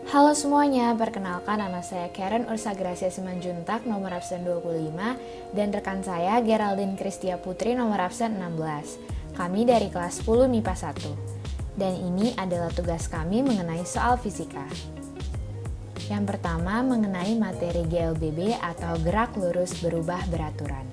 Halo semuanya, perkenalkan nama saya Karen Ursa Gracia Simanjuntak, nomor absen 25, dan rekan saya Geraldine Kristia Putri, nomor absen 16. Kami dari kelas 10 MIPA 1. Dan ini adalah tugas kami mengenai soal fisika. Yang pertama mengenai materi GLBB atau gerak lurus berubah beraturan.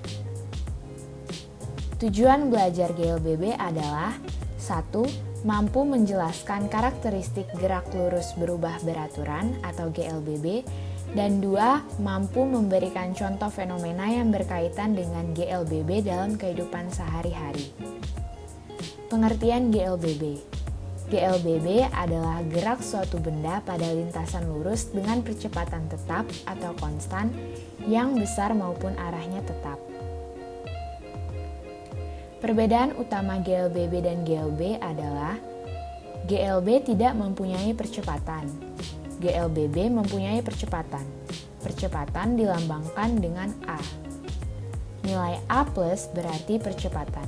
Tujuan belajar GLBB adalah 1. Mampu menjelaskan karakteristik gerak lurus berubah beraturan atau GLBB, dan 2. Mampu memberikan contoh fenomena yang berkaitan dengan GLBB dalam kehidupan sehari-hari. Pengertian GLBB. GLBB adalah gerak suatu benda pada lintasan lurus dengan percepatan tetap atau konstan yang besar maupun arahnya tetap. Perbedaan utama GLBB dan GLB adalah GLB tidak mempunyai percepatan. GLBB mempunyai percepatan. Percepatan dilambangkan dengan A. Nilai A plus berarti percepatan,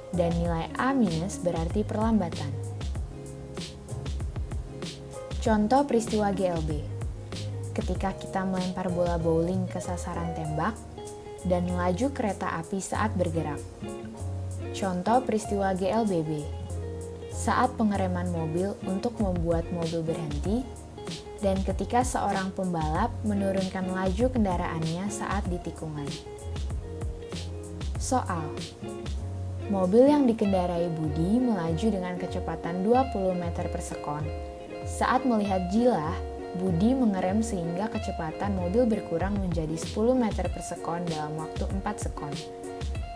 dan nilai A minus berarti perlambatan. Contoh peristiwa GLB. Ketika kita melempar bola bowling ke sasaran tembak dan laju kereta api saat bergerak. Contoh peristiwa GLBB, saat pengereman mobil untuk membuat mobil berhenti, dan ketika seorang pembalap menurunkan laju kendaraannya saat di tikungan. Soal, mobil yang dikendarai Budi melaju dengan kecepatan 20 meter per sekon. Saat melihat Jilah, Budi mengerem sehingga kecepatan mobil berkurang menjadi 10 meter per sekon dalam waktu 4 sekon.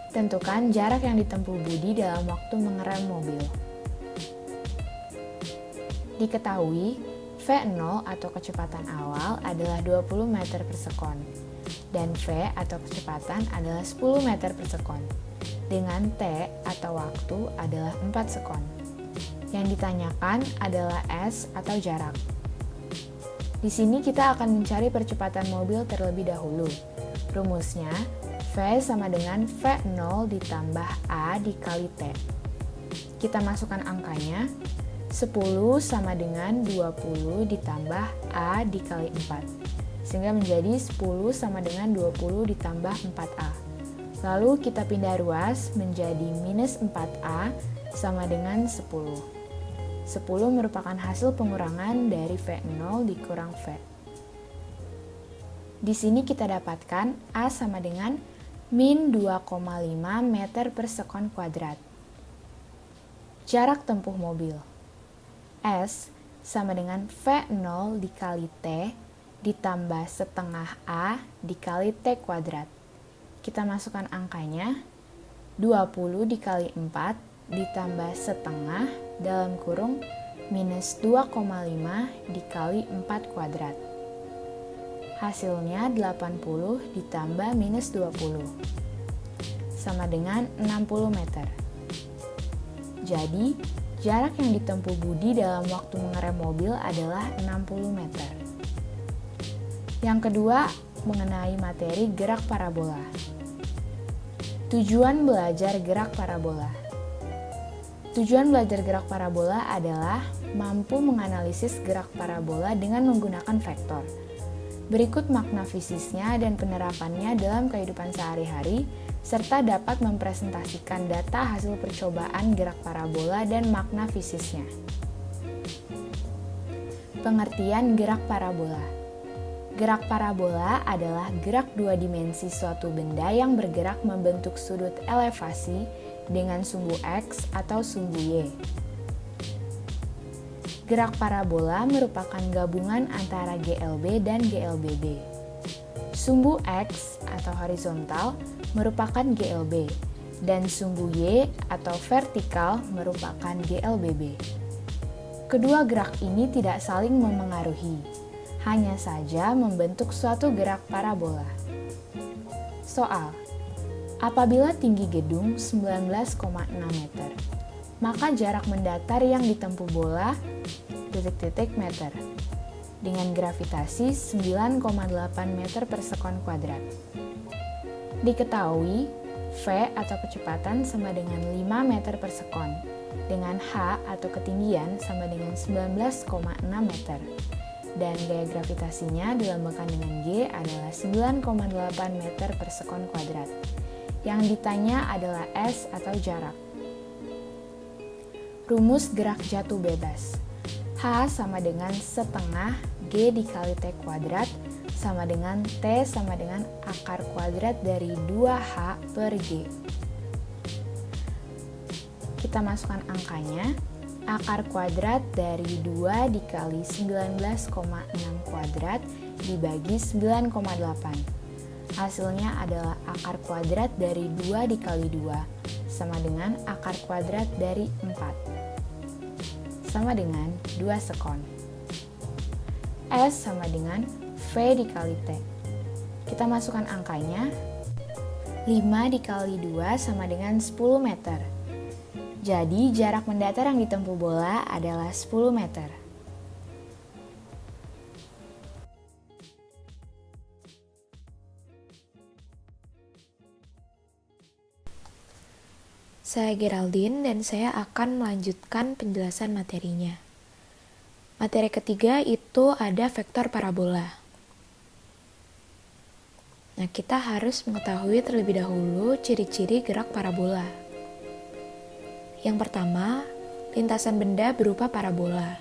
Tentukan jarak yang ditempuh Budi dalam waktu mengerem mobil. Diketahui, V0 atau kecepatan awal adalah 20 meter per sekon, dan V atau kecepatan adalah 10 meter per sekon, dengan T atau waktu adalah 4 sekon. Yang ditanyakan adalah S atau jarak. Di sini kita akan mencari percepatan mobil terlebih dahulu. Rumusnya, V sama dengan V0 ditambah A dikali T. Kita masukkan angkanya, 10 sama dengan 20 ditambah A dikali 4. Sehingga menjadi 10 sama dengan 20 ditambah 4A. Lalu kita pindah ruas menjadi minus 4A sama dengan 10. 10 merupakan hasil pengurangan dari V0 dikurang V. Di sini kita dapatkan A sama dengan min 2,5 meter per sekon kuadrat. Jarak tempuh mobil. S sama dengan V0 dikali T ditambah setengah A dikali T kuadrat. Kita masukkan angkanya, 20 dikali 4 ditambah setengah dalam kurung minus 2,5 dikali 4 kuadrat. Hasilnya 80 ditambah minus 20, sama dengan 60 meter. Jadi, jarak yang ditempuh Budi dalam waktu mengerem mobil adalah 60 meter. Yang kedua, mengenai materi gerak parabola. Tujuan belajar gerak parabola. Tujuan belajar gerak parabola adalah mampu menganalisis gerak parabola dengan menggunakan vektor. Berikut makna fisisnya dan penerapannya dalam kehidupan sehari-hari, serta dapat mempresentasikan data hasil percobaan gerak parabola dan makna fisisnya. Pengertian gerak parabola. Gerak parabola adalah gerak dua dimensi suatu benda yang bergerak membentuk sudut elevasi dengan sumbu X atau sumbu Y. Gerak parabola merupakan gabungan antara GLB dan GLBB. Sumbu X atau horizontal merupakan GLB, dan sumbu Y atau vertikal merupakan GLBB. Kedua gerak ini tidak saling memengaruhi, hanya saja membentuk suatu gerak parabola. Soal, apabila tinggi gedung 19,6 meter, maka jarak mendatar yang ditempuh bola meter dengan gravitasi 9,8 meter per sekon kuadrat. Diketahui V atau kecepatan sama dengan 5 meter per sekon, dengan H atau ketinggian sama dengan 19,6 meter. Dan gaya gravitasinya dilambangkan dengan G adalah 9,8 meter per sekon kuadrat. Yang ditanya adalah S atau jarak. Rumus gerak jatuh bebas. H sama dengan setengah G dikali T kuadrat sama dengan T sama dengan akar kuadrat dari 2H per G. Kita masukkan angkanya. Akar kuadrat dari 2 dikali 19,6 kuadrat dibagi 9,8. Hasilnya adalah akar kuadrat dari 2 dikali 2 sama dengan akar kuadrat dari 4 sama dengan 2 sekon. S sama dengan V dikali T. Kita masukkan angkanya. 5 dikali 2 sama dengan 10 meter. Jadi, jarak mendatar yang ditempuh bola adalah 10 meter. Saya Geraldine dan saya akan melanjutkan penjelasan materinya. Materi ketiga itu ada vektor parabola. Nah, kita harus mengetahui terlebih dahulu ciri-ciri gerak parabola. Yang pertama, lintasan benda berupa parabola.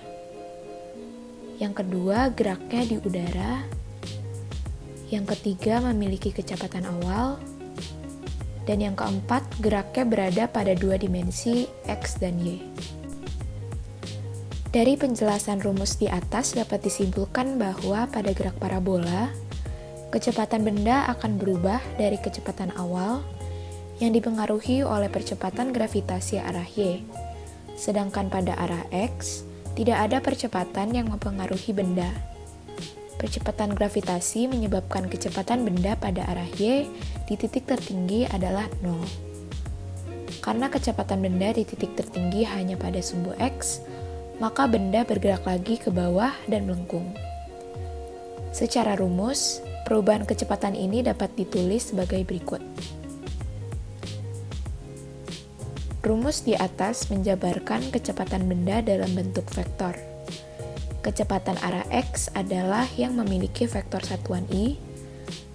Yang kedua, geraknya di udara. Yang ketiga, memiliki kecepatan awal. Dan yang keempat, geraknya berada pada dua dimensi X dan Y. Dari penjelasan rumus di atas dapat disimpulkan bahwa pada gerak parabola, kecepatan benda akan berubah dari kecepatan awal yang dipengaruhi oleh percepatan gravitasi arah Y. Sedangkan pada arah X, tidak ada percepatan yang mempengaruhi benda. Percepatan gravitasi menyebabkan kecepatan benda pada arah Y di titik tertinggi adalah 0. Karena kecepatan benda di titik tertinggi hanya pada sumbu X, maka benda bergerak lagi ke bawah dan melengkung. Secara rumus, perubahan kecepatan ini dapat ditulis sebagai berikut. Rumus di atas menjabarkan kecepatan benda dalam bentuk vektor. Kecepatan arah X adalah yang memiliki vektor satuan I,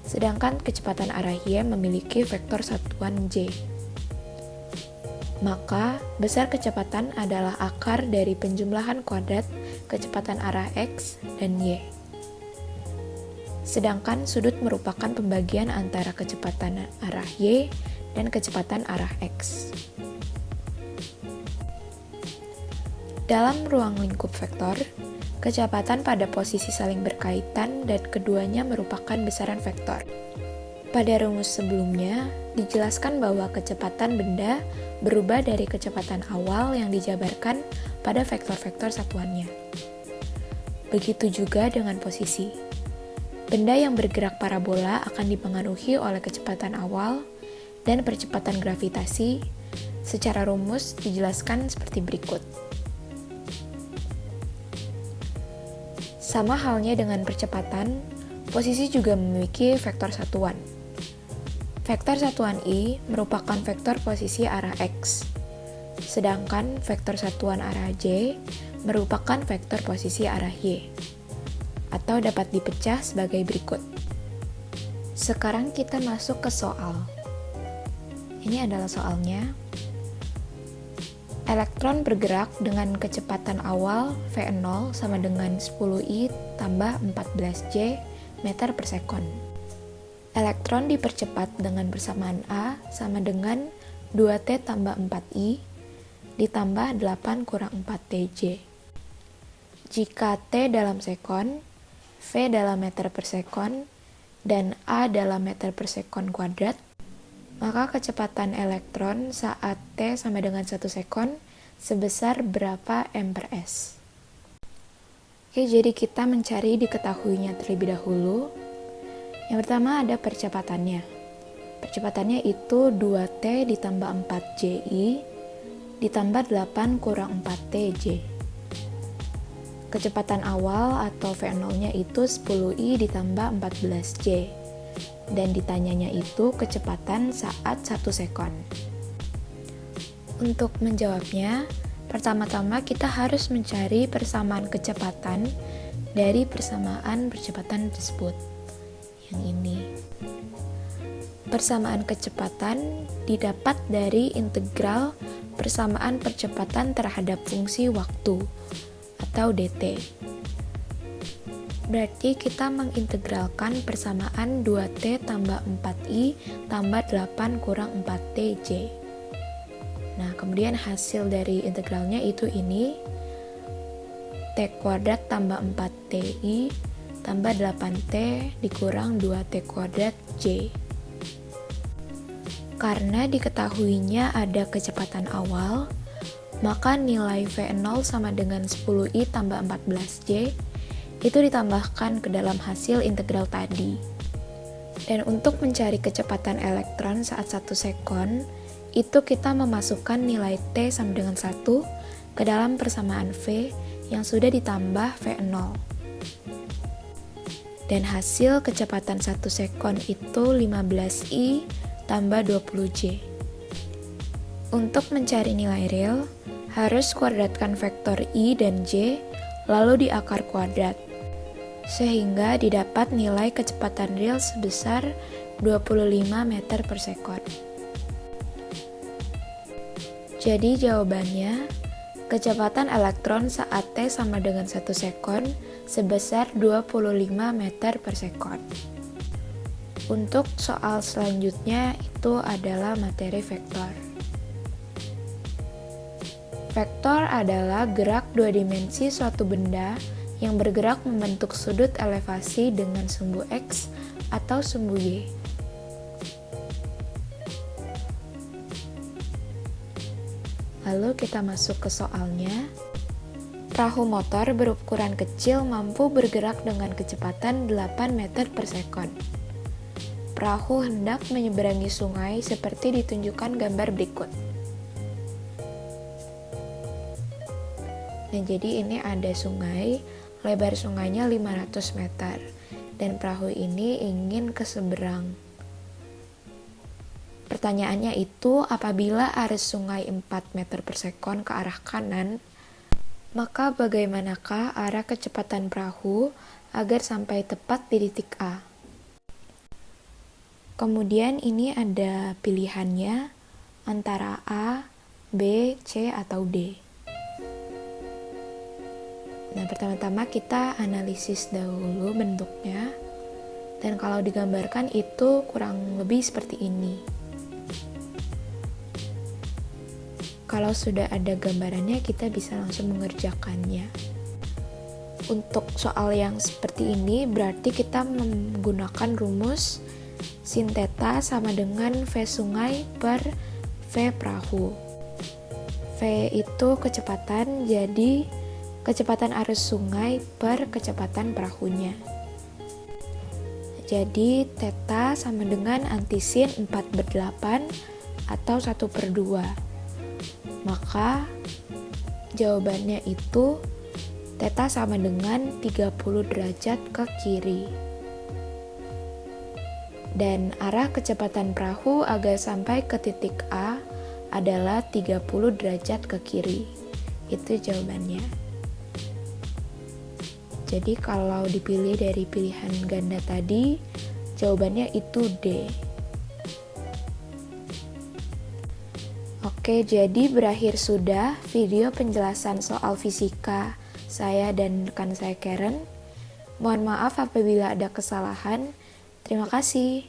sedangkan kecepatan arah Y memiliki vektor satuan J. Maka, besar kecepatan adalah akar dari penjumlahan kuadrat kecepatan arah X dan Y. Sedangkan sudut merupakan pembagian antara kecepatan arah Y dan kecepatan arah X. Dalam ruang lingkup vektor, kecepatan pada posisi saling berkaitan dan keduanya merupakan besaran vektor. Pada rumus sebelumnya, dijelaskan bahwa kecepatan benda berubah dari kecepatan awal yang dijabarkan pada vektor-vektor satuannya. Begitu juga dengan posisi. Benda yang bergerak parabola akan dipengaruhi oleh kecepatan awal dan percepatan gravitasi. Secara rumus dijelaskan seperti berikut. Sama halnya dengan percepatan, posisi juga memiliki vektor satuan. Vektor satuan I merupakan vektor posisi arah X, sedangkan vektor satuan arah J merupakan vektor posisi arah Y, atau dapat dipecah sebagai berikut. Sekarang kita masuk ke soal. Ini adalah soalnya. Elektron bergerak dengan kecepatan awal V0 sama dengan 10I tambah 14J meter per sekon. Elektron dipercepat dengan bersamaan A sama dengan 2T tambah 4I ditambah 8 kurang 4TJ. Jika T dalam sekon, V dalam meter per sekon, dan A dalam meter per sekon kuadrat, maka kecepatan elektron saat T sama dengan 1 sekon sebesar berapa M per S. Oke, jadi kita mencari diketahuinya terlebih dahulu. Yang pertama ada percepatannya. Percepatannya itu 2T ditambah 4JI ditambah 8 kurang 4TJ. Kecepatan awal atau V0-nya itu 10I ditambah 14J. Dan ditanyanya itu kecepatan saat 1 sekon. Untuk menjawabnya, Pertama-tama kita harus mencari persamaan kecepatan dari persamaan percepatan tersebut. Yang ini. Persamaan kecepatan didapat dari integral persamaan percepatan terhadap fungsi waktu atau dt. Berarti kita mengintegralkan persamaan 2t tambah 4i tambah 8 kurang 4tj. Nah, kemudian hasil dari integralnya itu ini, t kuadrat tambah 4ti tambah 8t dikurang 2t kuadrat j. Karena diketahuinya ada kecepatan awal, maka nilai V0 sama dengan 10i tambah 14j itu ditambahkan ke dalam hasil integral tadi. Dan untuk mencari kecepatan elektron saat 1 sekon, itu kita memasukkan nilai T sama dengan 1 ke dalam persamaan V yang sudah ditambah V0. Dan hasil kecepatan 1 sekon itu 15I tambah 20J. Untuk mencari nilai real, harus kuadratkan vektor I dan J lalu diakar kuadrat, sehingga didapat nilai kecepatan real sebesar 25 meter per sekon. Jadi jawabannya, kecepatan elektron saat T sama dengan 1 sekon sebesar 25 meter per sekon. Untuk soal selanjutnya itu adalah materi vektor. Vektor adalah gerak dua dimensi suatu benda yang bergerak membentuk sudut elevasi dengan sumbu X atau sumbu Y. Lalu kita masuk ke soalnya. Perahu motor berukuran kecil mampu bergerak dengan kecepatan 8 meter per sekon. Perahu hendak menyeberangi sungai seperti ditunjukkan gambar berikut. Nah, jadi ini ada sungai, lebar sungainya 500 meter, dan perahu ini ingin ke seberang. Pertanyaannya itu, apabila arus sungai 4 meter per sekon ke arah kanan, maka bagaimanakah arah kecepatan perahu agar sampai tepat di titik A? Kemudian ini ada pilihannya antara A, B, C, atau D. Nah, pertama-tama kita analisis dahulu bentuknya, dan kalau digambarkan itu kurang lebih seperti ini. Kalau sudah ada gambarannya, kita bisa langsung mengerjakannya. Untuk soal yang seperti ini, berarti kita menggunakan rumus sin theta sama dengan V sungai per V perahu. V itu kecepatan, jadi kecepatan arus sungai per kecepatan perahunya. Jadi theta sama dengan antisin 4/8 atau 1/2. Maka jawabannya itu theta sama dengan 30 derajat ke kiri. Dan arah kecepatan perahu agar sampai ke titik A adalah 30 derajat ke kiri. Itu jawabannya. Jadi kalau dipilih dari pilihan ganda tadi, jawabannya itu D. Oke, jadi berakhir sudah video penjelasan soal fisika saya dan rekan saya Karen. Mohon maaf apabila ada kesalahan. Terima kasih.